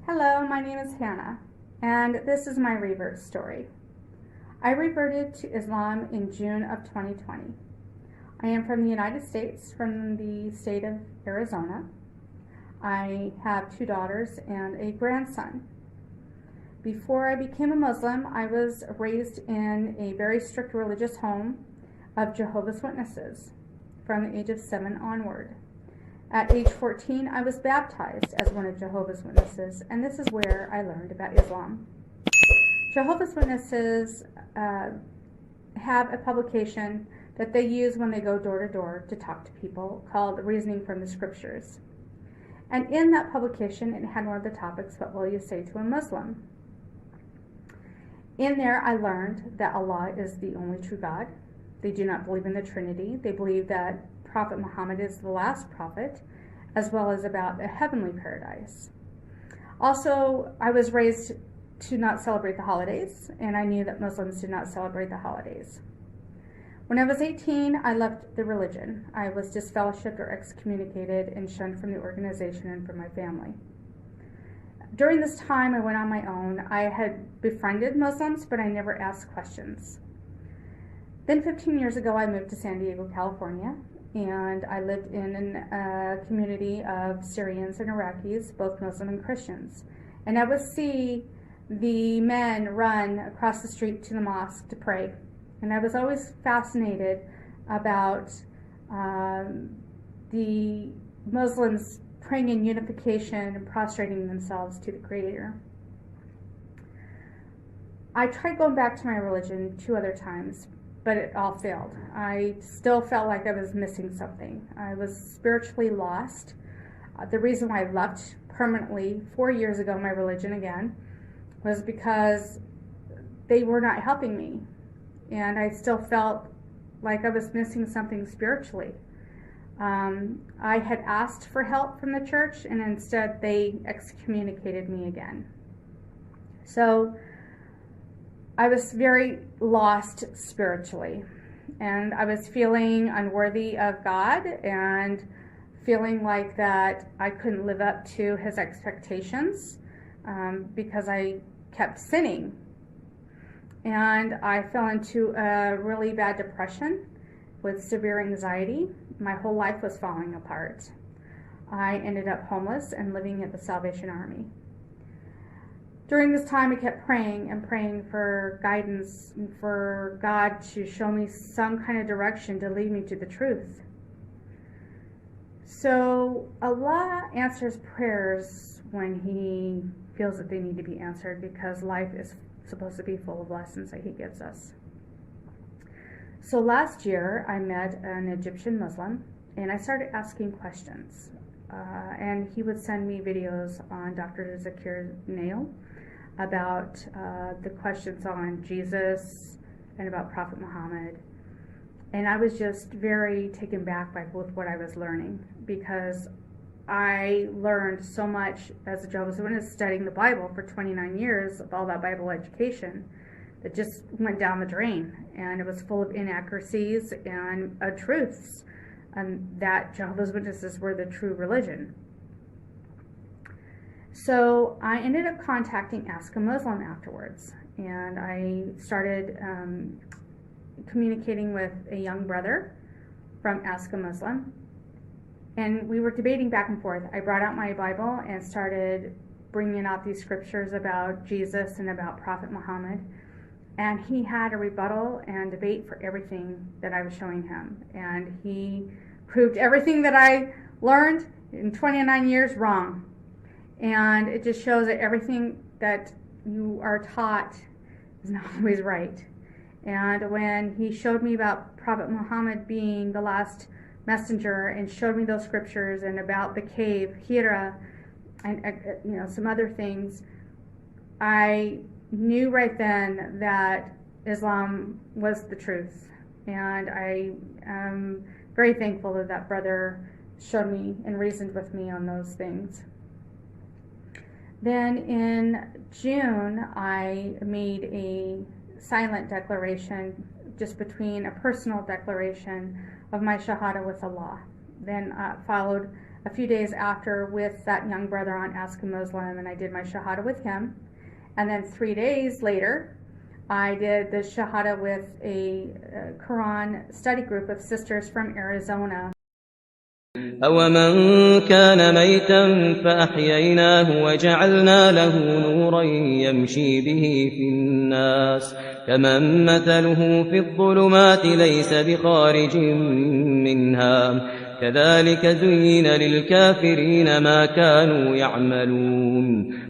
Hello, my name is Hannah, and this is my revert story. I reverted to Islam in June of 2020. I am from the United States, from the state of Arizona. I have 2 daughters and a grandson. Before I became a Muslim, I was raised in a very strict religious home of Jehovah's Witnesses from the age of 7 onward. At age 14, I was baptized as one of Jehovah's Witnesses, and this is where I learned about Islam. Jehovah's Witnesses have a publication that they use when they go door to door to talk to people called Reasoning from the Scriptures. And in that publication, it had one of the topics, what will you say to a Muslim? In there, I learned that Allah is the only true God. They do not believe in the Trinity. They believe that Prophet Muhammad is the last prophet, as well as about a heavenly paradise. Also, I was raised to not celebrate the holidays, and I knew that Muslims did not celebrate the holidays. When I was 18, I left the religion. I was disfellowshipped or excommunicated and shunned from the organization and from my family. During this time, I went on my own. I had befriended Muslims, but I never asked questions. Then 15 years ago, I moved to San Diego, California, and I lived in a community of Syrians and Iraqis, both Muslim and Christians. And I would see the men run across the street to the mosque to pray. And I was always fascinated about the Muslims praying in unification and prostrating themselves to the Creator. I tried going back to my religion 2 other times, but it all failed. I still felt like I was missing something. I was spiritually lost. The reason why I left permanently 4 years ago my religion again was because they were not helping me. And I still felt like I was missing something spiritually. I had asked for help from the church, and instead they excommunicated me again. So I was very lost spiritually, and I was feeling unworthy of God and feeling like that I couldn't live up to His expectations because I kept sinning. And I fell into a really bad depression with severe anxiety. My whole life was falling apart. I ended up homeless and living at the Salvation Army. During this time, I kept praying and praying for guidance, for God to show me some kind of direction to lead me to the truth. So Allah answers prayers when He feels that they need to be answered, because life is supposed to be full of lessons that He gives us. So last year, I met an Egyptian Muslim, and I started asking questions. And he would send me videos on Dr. Zakir Nail about the questions on Jesus and about Prophet Muhammad. And I was just very taken back by with what I was learning, because I learned so much as a Jehovah's Witness studying the Bible for 29 years of all that Bible education that just went down the drain, and it was full of inaccuracies and truths, and that Jehovah's Witnesses were the true religion. So I ended up contacting Ask a Muslim afterwards, and I started communicating with a young brother from Ask a Muslim, and we were debating back and forth. I brought out my Bible and started bringing out these scriptures about Jesus and about Prophet Muhammad, and he had a rebuttal and debate for everything that I was showing him, and he proved everything that I learned in 29 years wrong. And it just shows that everything that you are taught is not always right. And when he showed me about Prophet Muhammad being the last messenger and showed me those scriptures and about the cave, Hira, and some other things, I knew right then that Islam was the truth. And I am very thankful that that brother showed me and reasoned with me on those things. Then in June, I made a silent declaration, just between a personal declaration of my Shahada with Allah. Then followed a few days after with that young brother on Ask a Muslim, and I did my Shahada with him. And then 3 days later, I did the Shahada with a Quran study group of sisters from Arizona. أَوَمَنْ كَانَ مَيْتًا فَأَحْيَيْنَاهُ وَجَعَلْنَا لَهُ نُورًا يَمْشِي بِهِ فِي النَّاسِ كَمَنْ مَثَلُهُ فِي الظُّلُمَاتِ لَيْسَ بِخَارِجٍ مِنْهَا كَذَلِكَ زُيِّنَ لِلْكَافِرِينَ مَا كَانُوا يَعْمَلُونَ